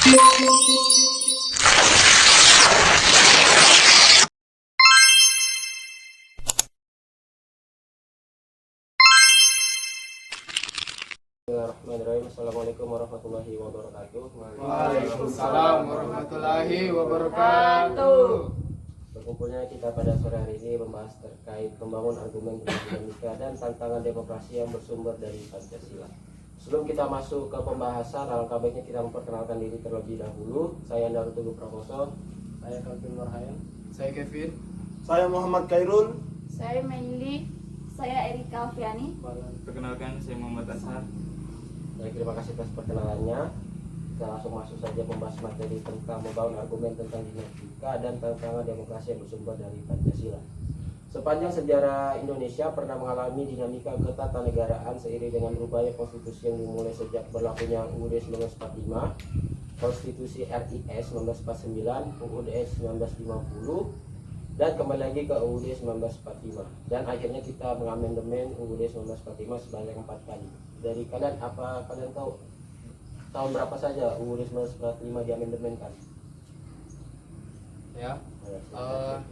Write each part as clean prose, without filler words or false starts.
Bismillahirrahmanirrahim. Assalamualaikum warahmatullahi wabarakatuh. Waalaikumsalam warahmatullahi wabarakatuh. Berkumpulnya kita pada sore hari ini membahas terkait membangun argumen dinamika dan tantangan demokrasi yang bersumber dari Pancasila. Sebelum kita masuk ke pembahasan, alangkah baiknya kita memperkenalkan diri terlebih dahulu. Saya Andaru Teguh Prakoso. Saya Calvin Nurhayan. Saya Kevin. Saya Muhammad Khairul. Saya Meili. Saya Erika Alfiani. Perkenalkan, saya Muhammad Ashar. Baik, terima kasih atas perkenalannya. Kita langsung masuk saja membahas materi tentang membangun argumen tentang dinamika dan tantangan demokrasi yang bersumber dari Pancasila. Sepanjang sejarah Indonesia pernah mengalami dinamika ketatanegaraan seiring dengan berubahnya konstitusi yang dimulai sejak berlakunya UUD 1945, Konstitusi RIS 1949, UUD 1950, dan kembali lagi ke UUD 1945. Dan akhirnya kita mengamandemen UUD 1945 sebanyak 4 kali. Dari kalian, apa kalian tahu tahun berapa saja UUD 1945 diamendemenkan? Ya,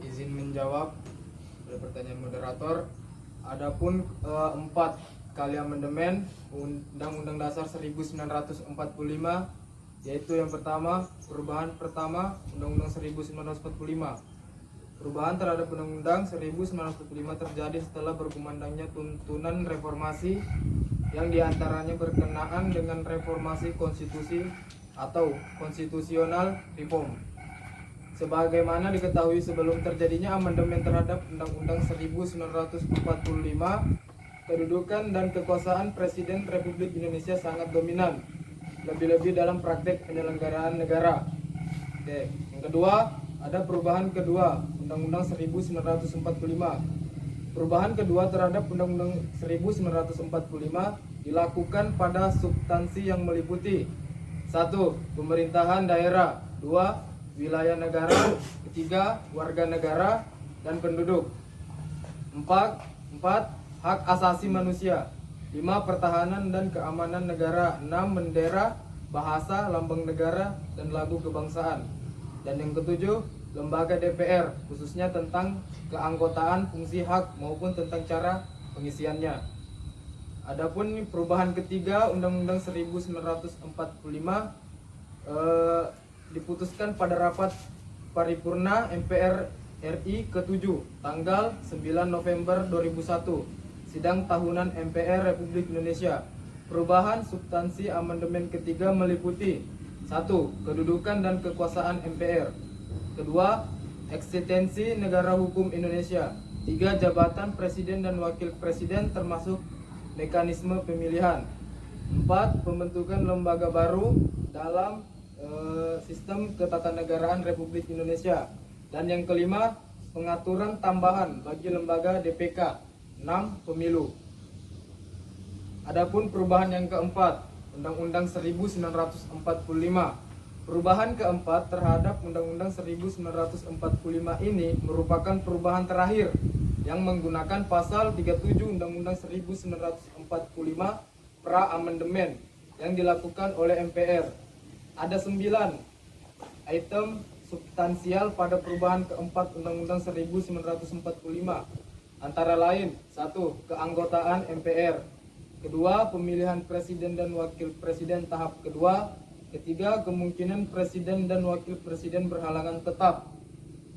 izin menjawab pada pertanyaan moderator. Adapun 4 kali amandemen Undang-Undang Dasar 1945, yaitu yang pertama, perubahan pertama Undang-Undang 1945. Perubahan terhadap Undang-Undang 1945 terjadi setelah berkumandangnya tuntunan reformasi yang diantaranya berkenaan dengan reformasi konstitusi atau konstitusional reform. Sebagaimana diketahui, sebelum terjadinya amandemen terhadap Undang-Undang 1945, kedudukan dan kekuasaan Presiden Republik Indonesia sangat dominan, lebih-lebih dalam praktek penyelenggaraan negara. Oke. Yang kedua, ada perubahan kedua Undang-Undang 1945. Perubahan kedua terhadap Undang-Undang 1945 dilakukan pada substansi yang meliputi 1. Pemerintahan daerah, 2. Wilayah negara, 3. Warga negara dan penduduk, 4. Hak asasi manusia, 5. Pertahanan dan keamanan negara, 6. Bendera, bahasa, lambang negara, dan lagu kebangsaan. Dan yang ketujuh, lembaga DPR, khususnya tentang keanggotaan, fungsi, hak, maupun tentang cara pengisiannya. Adapun perubahan ketiga Undang-Undang 1945 diputuskan pada rapat paripurna MPR RI ke-7 tanggal 9 November 2001, sidang tahunan MPR Republik Indonesia. Perubahan substansi amandemen ketiga meliputi 1. Kedudukan dan kekuasaan MPR. 2. Eksistensi negara hukum Indonesia. 3. Jabatan presiden dan wakil presiden termasuk mekanisme pemilihan. 4. Pembentukan lembaga baru dalam sistem ketatanegaraan Republik Indonesia. Dan yang kelima, pengaturan tambahan bagi lembaga DPK. 6. Pemilu. Adapun perubahan yang keempat, Undang-Undang 1945. Perubahan keempat terhadap Undang-Undang 1945 ini merupakan perubahan terakhir yang menggunakan pasal 37 Undang-Undang 1945 pra-amandemen yang dilakukan oleh MPR. Ada 9 item substansial pada perubahan keempat Undang-Undang 1945, antara lain 1. Keanggotaan MPR. 2. Pemilihan presiden dan wakil presiden tahap kedua. 3. Kemungkinan presiden dan wakil presiden berhalangan tetap.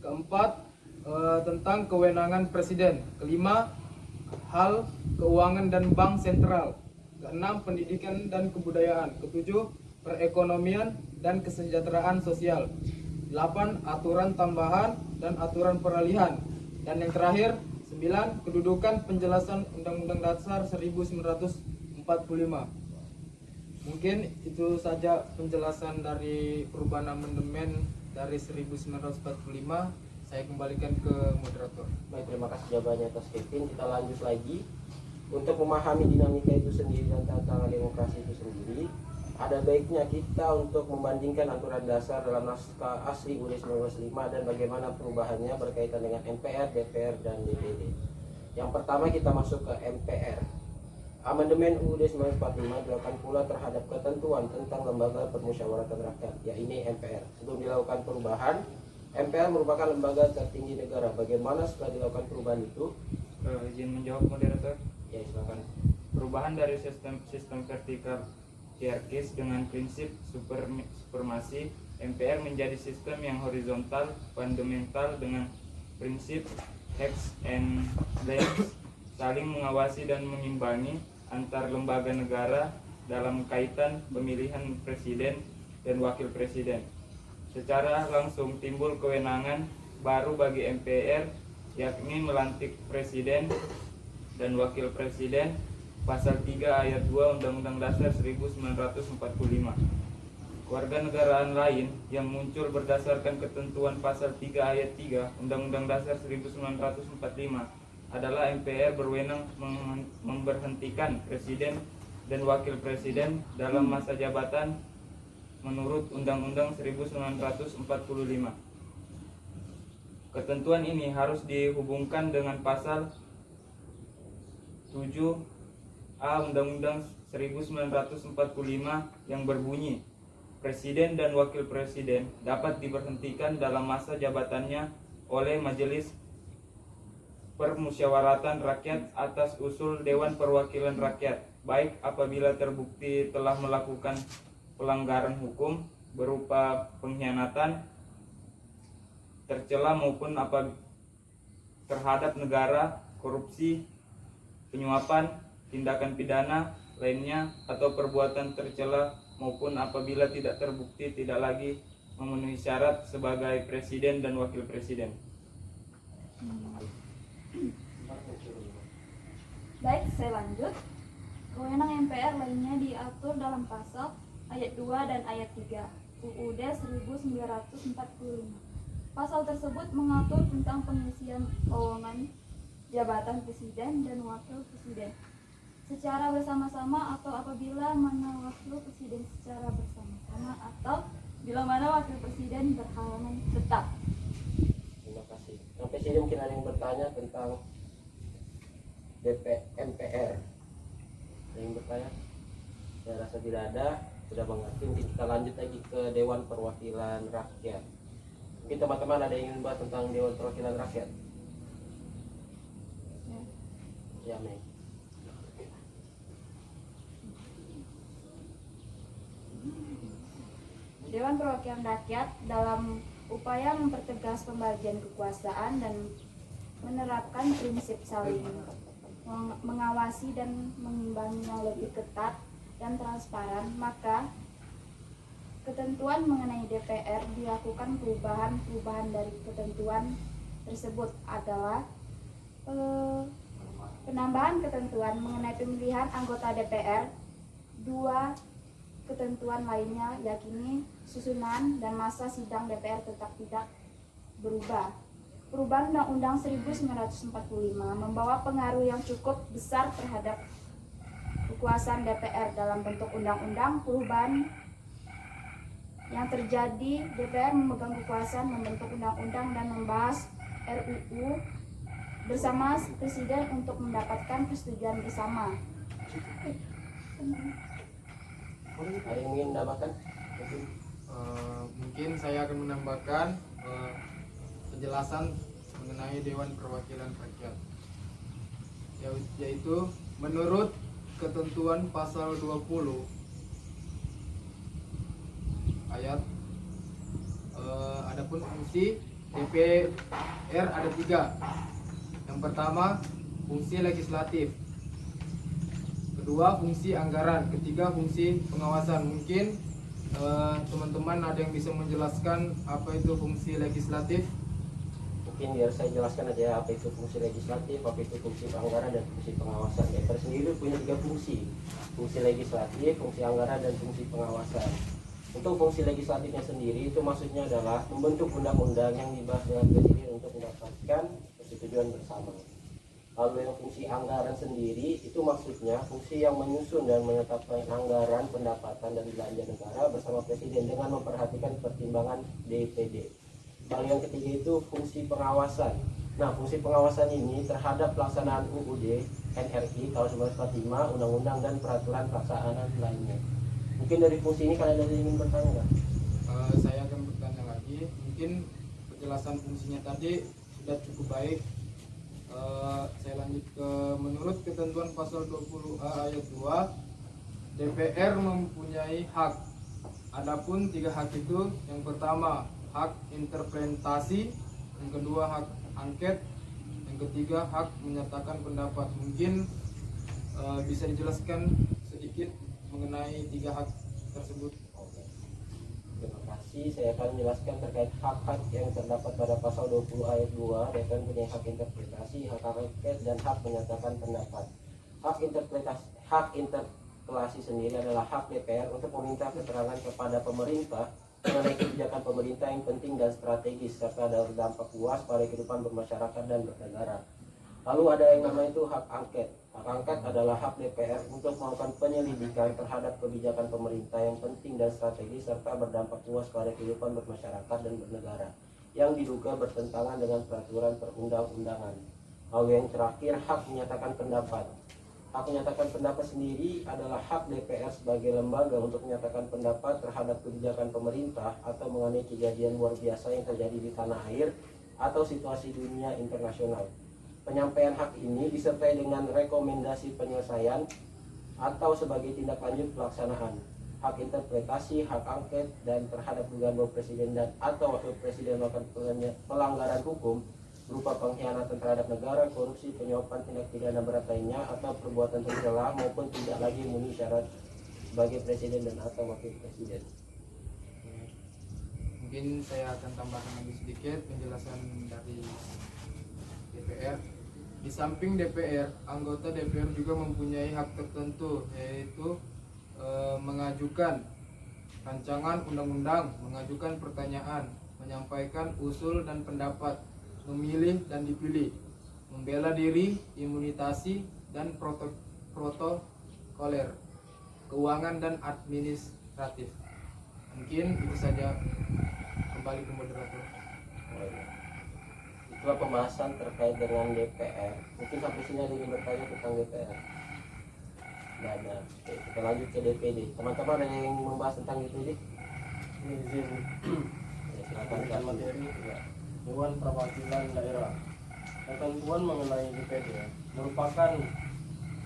4. Tentang kewenangan presiden. 5. Hal keuangan dan bank sentral. 6. Pendidikan dan kebudayaan. 7. Perekonomian dan kesejahteraan sosial. 8. Aturan tambahan dan aturan peralihan. Dan yang terakhir 9. Kedudukan penjelasan Undang-Undang Dasar 1945. Mungkin itu saja penjelasan dari perubahan amandemen dari 1945. Saya kembalikan ke moderator. Baik, terima kasih jawabannya atas Kevin. Kita lanjut lagi. Untuk memahami dinamika itu sendiri dan tantangan demokrasi itu sendiri, ada baiknya kita untuk membandingkan aturan dasar dalam naskah asli UUD 1945 dan bagaimana perubahannya berkaitan dengan MPR, DPR, dan DPD. Yang pertama kita masuk ke MPR. Amandemen UUD 1945 dilakukan pula terhadap ketentuan tentang lembaga permusyawaratan rakyat, yaitu MPR. Sebelum dilakukan perubahan, MPR merupakan lembaga tertinggi negara. Bagaimana setelah dilakukan perubahan itu? Izin menjawab moderator. Ya, silakan. Perubahan dari sistem vertikal hierarkis dengan prinsip supremasi MPR menjadi sistem yang horizontal fundamental dengan prinsip checks and balances, saling mengawasi dan mengimbangi antar lembaga negara dalam kaitan pemilihan presiden dan wakil presiden. Secara langsung timbul kewenangan baru bagi MPR, yakni melantik presiden dan wakil presiden, pasal 3 ayat 2 Undang-Undang Dasar 1945. Kewarganegaraan lain yang muncul berdasarkan ketentuan pasal 3 ayat 3 Undang-Undang Dasar 1945 adalah MPR berwenang memberhentikan presiden dan wakil presiden dalam masa jabatan menurut Undang-Undang 1945. Ketentuan ini harus dihubungkan dengan pasal 7A Undang-Undang 1945 yang berbunyi, presiden dan wakil presiden dapat diberhentikan dalam masa jabatannya oleh Majelis Permusyawaratan Rakyat atas usul Dewan Perwakilan Rakyat, baik apabila terbukti telah melakukan pelanggaran hukum berupa pengkhianatan, tercela maupun terhadap negara, korupsi, penyuapan, tindakan pidana lainnya atau perbuatan tercela, maupun apabila tidak terbukti tidak lagi memenuhi syarat sebagai presiden dan wakil presiden. Baik, saya lanjut. Kewenangan MPR lainnya diatur dalam pasal ayat 2 dan ayat 3 UUD 1945. Pasal tersebut mengatur tentang pengisian lowongan jabatan presiden dan wakil presiden secara bersama-sama atau apabila mana wakil presiden secara bersama-sama atau bila mana wakil presiden berhalangan tetap. Terima kasih. Yang presiden mungkin ada yang bertanya tentang MPR. Ada yang bertanya? Saya rasa tidak ada. Sudah mengerti. Mungkin kita lanjut lagi ke Dewan Perwakilan Rakyat. Mungkin teman-teman ada yang ingin bahas tentang Dewan Perwakilan Rakyat? Ya, Mei. Dewan Perwakilan Rakyat dalam upaya mempertegas pembagian kekuasaan dan menerapkan prinsip saling mengawasi dan mengimbangi yang lebih ketat dan transparan, maka ketentuan mengenai DPR dilakukan perubahan dari ketentuan tersebut adalah penambahan ketentuan mengenai pemilihan anggota DPR. Dua ketentuan lainnya yakni susunan dan masa sidang DPR tetap tidak berubah. Perubahan Undang-Undang 1945 membawa pengaruh yang cukup besar terhadap kekuasaan DPR dalam bentuk undang-undang. Perubahan yang terjadi, DPR memegang kekuasaan membentuk undang-undang dan membahas RUU bersama Presiden untuk mendapatkan persetujuan bersama. Ada yang ingin menambahkan? Mungkin saya akan menambahkan penjelasan mengenai Dewan Perwakilan Rakyat, yaitu menurut ketentuan pasal 20 ayat adapun fungsi DPR ada 3. Yang pertama, fungsi legislatif. Kedua, fungsi anggaran. Ketiga, fungsi pengawasan. Mungkin teman-teman ada yang bisa menjelaskan apa itu fungsi legislatif? Mungkin biar saya jelaskan aja apa itu fungsi legislatif, apa itu fungsi anggaran, dan fungsi pengawasan. DPR sendiri punya 3 fungsi: fungsi legislatif, fungsi anggaran, dan fungsi pengawasan. Untuk fungsi legislatifnya sendiri itu maksudnya adalah membentuk undang-undang yang dibahas dengan presiden untuk mendapatkan persetujuan bersama. Lalu yang fungsi anggaran sendiri itu maksudnya fungsi yang menyusun dan menetapkan anggaran, pendapatan, dan belanja negara bersama presiden dengan memperhatikan pertimbangan DPD. Lalu yang ketiga itu fungsi pengawasan. Nah, fungsi pengawasan ini terhadap pelaksanaan UUD NRI tahun 1945, undang-undang dan peraturan pelaksanaan lainnya. Mungkin dari fungsi ini kalian ada yang ingin bertanya nggak? Saya akan bertanya lagi. Mungkin penjelasan fungsinya tadi sudah cukup baik. Saya lanjut ke menurut ketentuan pasal 20A ayat 2, DPR mempunyai hak. Adapun 3 hak itu, yang pertama hak interpretasi, yang kedua hak angket, yang ketiga hak menyatakan pendapat. Mungkin bisa dijelaskan sedikit mengenai 3 hak tersebut. Terima kasih. Saya akan menjelaskan terkait hak-hak yang terdapat pada pasal 20 ayat 2. DPR mempunyai hak interpretasi, hak angket, dan hak menyatakan pendapat. Hak interpelasi sendiri adalah hak DPR untuk meminta keterangan kepada pemerintah mengenai kebijakan pemerintah yang penting dan strategis serta ada berdampak luas pada kehidupan bermasyarakat dan bernegara. Lalu ada yang namanya itu hak angket. Hak angket adalah hak DPR untuk melakukan penyelidikan terhadap kebijakan pemerintah yang penting dan strategis serta berdampak luas pada kehidupan bermasyarakat dan bernegara yang diduga bertentangan dengan peraturan perundang-undangan. Lalu yang terakhir, hak menyatakan pendapat. Hak menyatakan pendapat sendiri adalah hak DPR sebagai lembaga untuk menyatakan pendapat terhadap kebijakan pemerintah atau mengenai kejadian luar biasa yang terjadi di tanah air atau situasi dunia internasional. Penyampaian hak ini disertai dengan rekomendasi penyelesaian atau sebagai tindak lanjut pelaksanaan. Hak interpretasi, hak angket, dan terhadap dugaan bahwa presiden dan atau wakil presiden melakukan pelanggaran hukum berupa pengkhianatan terhadap negara, korupsi, penyuapan, tindak pidana berat lainnya, atau perbuatan tercela maupun tidak lagi memenuhi syarat sebagai presiden dan atau wakil presiden. Mungkin saya akan tambahkan lagi sedikit penjelasan dari DPR. Di samping DPR, anggota DPR juga mempunyai hak tertentu, yaitu mengajukan rancangan undang-undang, mengajukan pertanyaan, menyampaikan usul dan pendapat, memilih dan dipilih, membela diri, imunitasi dan protokoler, keuangan dan administratif. Mungkin itu saja. Kembali ke moderator. Itulah pembahasan terkait dengan DPR. Mungkin sampai sini ada yang bertanya tentang DPR. Nah, oke, kita lanjut ke DPD. Teman-teman ada yang membahas tentang DPD? Izin Ya, silakan. berikan materi. Dewan Perwakilan Daerah. Ketentuan mengenai DPD merupakan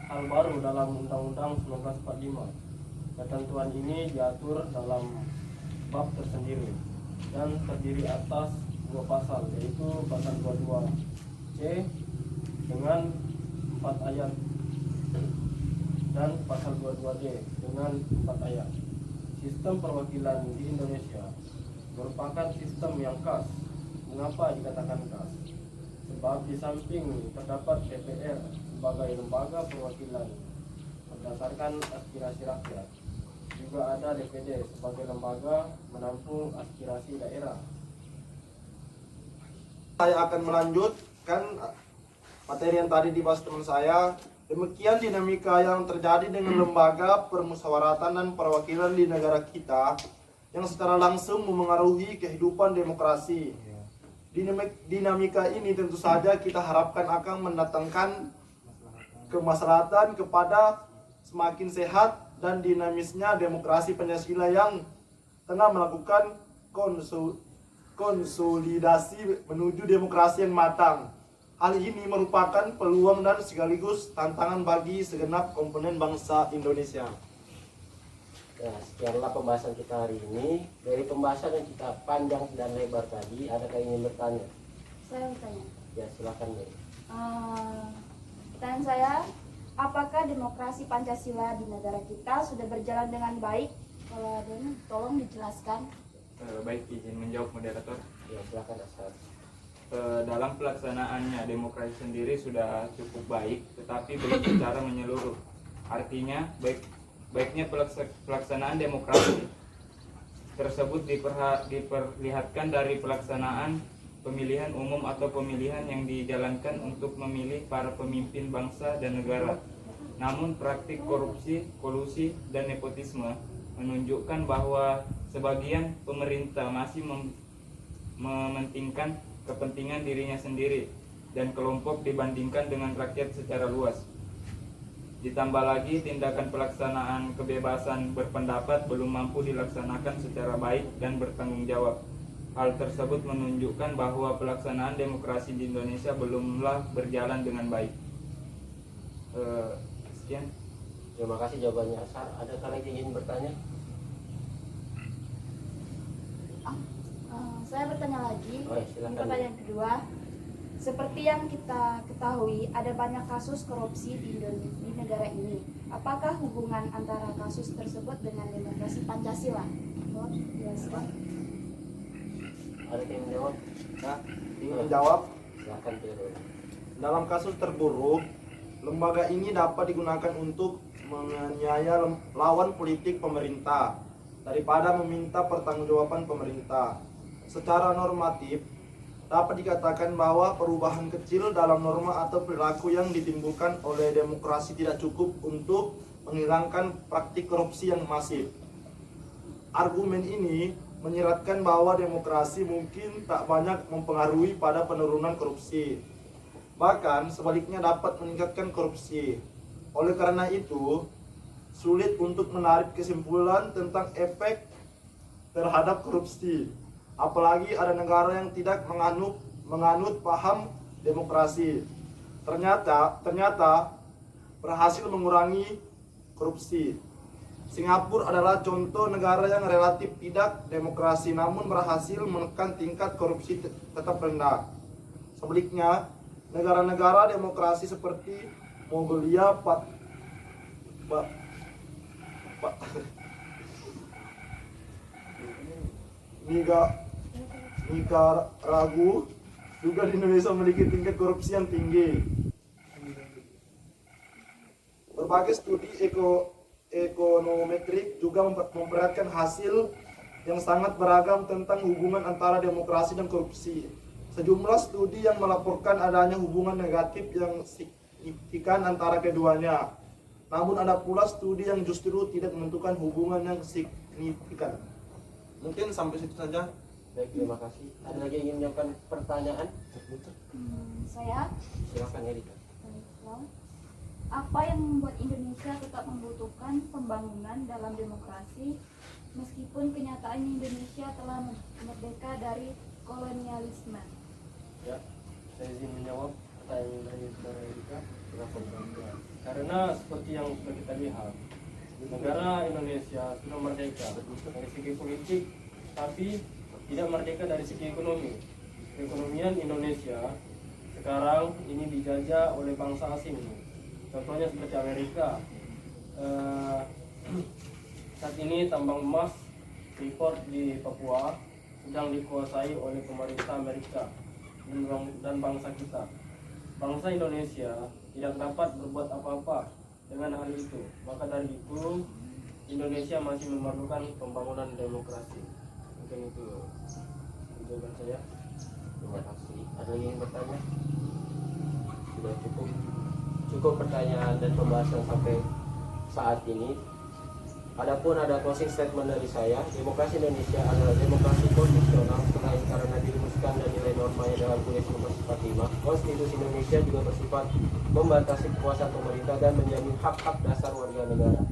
hal baru dalam Undang-Undang 1945. Ketentuan ini diatur dalam bab tersendiri dan terdiri atas 2 pasal, yaitu pasal 22C dengan 4 ayat dan pasal 22D dengan 4 ayat. Sistem perwakilan di Indonesia merupakan sistem yang khas. Mengapa dikatakan khas? Sebab di samping terdapat DPR sebagai lembaga perwakilan berdasarkan aspirasi rakyat, juga ada DPD sebagai lembaga menampung aspirasi daerah. Saya akan melanjutkan materi yang tadi dibahas teman saya. Demikian dinamika yang terjadi dengan lembaga permusyawaratan dan perwakilan di negara kita yang secara langsung memengaruhi kehidupan demokrasi. Dinamika ini tentu saja kita harapkan akan mendatangkan kemaslahatan kepada semakin sehat dan dinamisnya demokrasi Pancasila yang tengah melakukan konsolidasi menuju demokrasi yang matang. Hal ini merupakan peluang dan sekaligus tantangan bagi segenap komponen bangsa Indonesia. Nah, sekianlah pembahasan kita hari ini. Dari pembahasan yang kita panjang dan lebar tadi, adakah yang ingin bertanya? Saya bertanya. Ya, silakan deh. Pertanyaan saya, apakah demokrasi Pancasila di negara kita sudah berjalan dengan baik? Kalau ada, tolong dijelaskan. Baik, izin menjawab moderator. Ya, silakan Asal. Dalam pelaksanaannya demokrasi sendiri sudah cukup baik, tetapi belum secara menyeluruh. Artinya baiknya pelaksanaan demokrasi tersebut diperlihatkan dari pelaksanaan pemilihan umum atau pemilihan yang dijalankan untuk memilih para pemimpin bangsa dan negara. Namun praktik korupsi, kolusi, dan nepotisme menunjukkan bahwa sebagian pemerintah masih mementingkan kepentingan dirinya sendiri dan kelompok dibandingkan dengan rakyat secara luas. Ditambah lagi tindakan pelaksanaan kebebasan berpendapat belum mampu dilaksanakan secara baik dan bertanggung jawab. Hal tersebut menunjukkan bahwa pelaksanaan demokrasi di Indonesia belumlah berjalan dengan baik. Sekian. Terima kasih jawabannya. Adakah lagi ingin bertanya? Saya bertanya lagi. Oh, ya, silakan. Pertanyaan kedua, seperti yang kita ketahui ada banyak kasus korupsi di negara ini. Apakah hubungan antara kasus tersebut dengan demokrasi Pancasila? Mohon jelaskan. Ada yang menjawab? Nah, ingin menjawab. Silakan Vero. Dalam kasus terburuk, lembaga ini dapat digunakan untuk menganiaya lawan politik pemerintah daripada meminta pertanggungjawaban pemerintah. Secara normatif, dapat dikatakan bahwa perubahan kecil dalam norma atau perilaku yang ditimbulkan oleh demokrasi tidak cukup untuk menghilangkan praktik korupsi yang masif. Argumen ini menyiratkan bahwa demokrasi mungkin tak banyak mempengaruhi pada penurunan korupsi. Bahkan sebaliknya dapat meningkatkan korupsi. Oleh karena itu, sulit untuk menarik kesimpulan tentang efek terhadap korupsi. Apalagi ada negara yang tidak menganut paham demokrasi. Ternyata berhasil mengurangi korupsi. Singapura adalah contoh negara yang relatif tidak demokrasi namun berhasil menekan tingkat korupsi tetap rendah. Sebaliknya, negara-negara demokrasi seperti Mongolia, Nicaragua juga di Indonesia memiliki tingkat korupsi yang tinggi. Berbagai studi ekonometrik juga memperlihatkan hasil yang sangat beragam tentang hubungan antara demokrasi dan korupsi. Sejumlah studi yang melaporkan adanya hubungan negatif yang signifikan antara keduanya. Namun ada pula studi yang justru tidak menentukan hubungan yang signifikan. Mungkin sampai situ saja. Baik, terima kasih. Ada lagi yang ingin menyampaikan pertanyaan? Saya Silakan Erika. apa yang membuat Indonesia tetap membutuhkan pembangunan dalam demokrasi meskipun kenyataannya Indonesia telah merdeka dari kolonialisme? Ya, saya izin menjawab pertanyaan dari saudara Erika. Silakan. Karena seperti yang sudah kita lihat, negara Indonesia sudah merdeka dari segi politik, tapi tidak merdeka dari segi ekonomi. Perekonomian Indonesia sekarang ini dijajah oleh bangsa asing. Contohnya seperti Amerika. Saat ini tambang emas Freeport di Papua sedang dikuasai oleh pemerintah Amerika dan bangsa kita. Bangsa Indonesia tidak dapat berbuat apa-apa dengan hal itu. Maka dari itu Indonesia masih memerlukan pembangunan demokrasi. Mungkin itu jawaban saya. Terima kasih. Ada yang ingin bertanya? Sudah cukup pertanyaan dan pembahasan sampai saat ini. Adapun ada closing statement dari saya, demokrasi Indonesia adalah demokrasi konstitusional selain karena dirumuskan dan nilai normanya dalam Uud nomor 45. Konstitusi Indonesia juga bersifat membatasi kekuasaan pemerintah dan menjamin hak-hak dasar warga negara.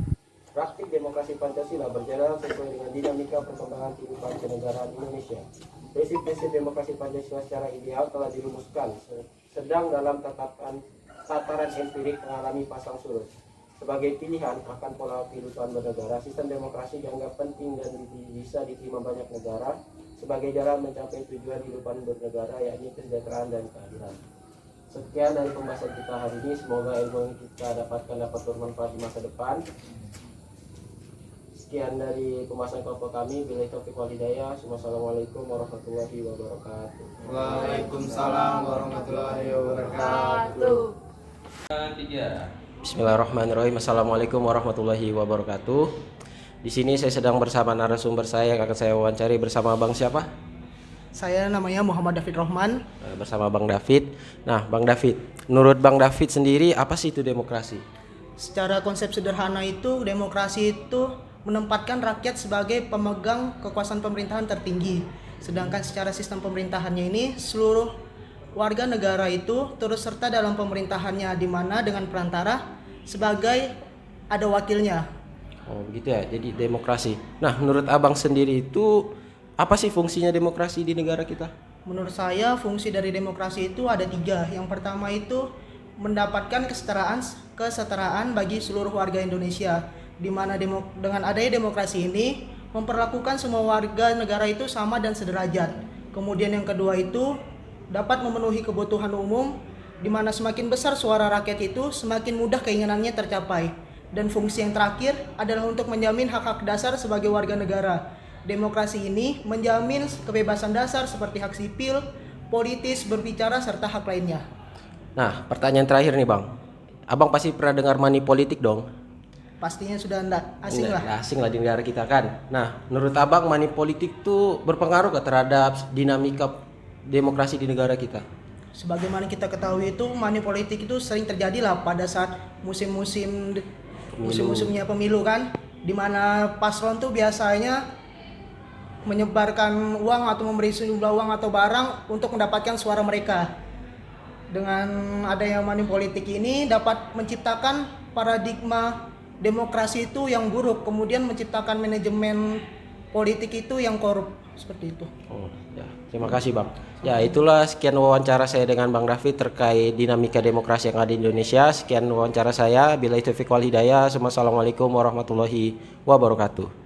Praktik demokrasi Pancasila berjalan sesuai dengan dinamika perkembangan kehidupan kenegaraan Indonesia. Prinsip-prinsip demokrasi Pancasila secara ideal telah dirumuskan, sedang dalam tataran empirik mengalami pasang surut. Sebagai pilihan akan pola kehidupan bernegara, sistem demokrasi dianggap penting dan bisa diterima banyak negara sebagai jalan mencapai tujuan kehidupan bernegara, yakni kesejahteraan dan keadilan. Sekian dari pembahasan kita hari ini. Semoga ilmu yang kita dapatkan dapat bermanfaat di masa depan. Sekian dari pembahasan kelompok kami. Billahi taufiq wal hidayah. Wassalamualaikum warahmatullahi wabarakatuh. Waalaikumsalam warahmatullahi wabarakatuh. Bismillahirrahmanirrahim. Assalamualaikum warahmatullahi wabarakatuh. Di sini saya sedang bersama narasumber saya yang akan saya wawancari bersama Bang siapa? Saya namanya Muhammad David Rohman. Bersama Bang David. Nah, Bang David, menurut Bang David sendiri apa sih itu demokrasi? Secara konsep sederhana itu, demokrasi itu menempatkan rakyat sebagai pemegang kekuasaan pemerintahan tertinggi. Sedangkan secara sistem pemerintahannya ini seluruh warga negara itu turut serta dalam pemerintahannya, di mana dengan perantara sebagai ada wakilnya. Oh begitu ya, jadi demokrasi. Nah menurut abang sendiri itu apa sih fungsinya demokrasi di negara kita? Menurut saya fungsi dari demokrasi itu ada 3. Yang pertama itu mendapatkan kesetaraan bagi seluruh warga Indonesia, di mana dengan adanya demokrasi ini memperlakukan semua warga negara itu sama dan sederajat. Kemudian yang kedua itu dapat memenuhi kebutuhan umum, di mana semakin besar suara rakyat itu semakin mudah keinginannya tercapai. Dan fungsi yang terakhir adalah untuk menjamin hak-hak dasar sebagai warga negara. Demokrasi ini menjamin kebebasan dasar seperti hak sipil, politis, berbicara, serta hak lainnya. Nah pertanyaan terakhir nih bang, abang pasti pernah dengar money politik dong? Pastinya sudah tidak asing lah. Nggak asing lah di negara kita kan. Nah menurut abang money politik tuh berpengaruh gak terhadap dinamika demokrasi di negara kita? Sebagaimana kita ketahui itu money politik itu sering terjadi lah pada saat musimnya pemilu kan, di mana paslon tuh biasanya menyebarkan uang atau memberi sejumlah uang atau barang untuk mendapatkan suara mereka. Dengan adanya money politik ini dapat menciptakan paradigma demokrasi itu yang buruk, kemudian menciptakan manajemen politik itu yang korup, seperti itu. Oh, ya. Terima kasih bang. Ya itulah sekian wawancara saya dengan Bang David terkait dinamika demokrasi yang ada di Indonesia. Sekian wawancara saya. Bila itu wal hidayah. Assalamualaikum warahmatullahi wabarakatuh.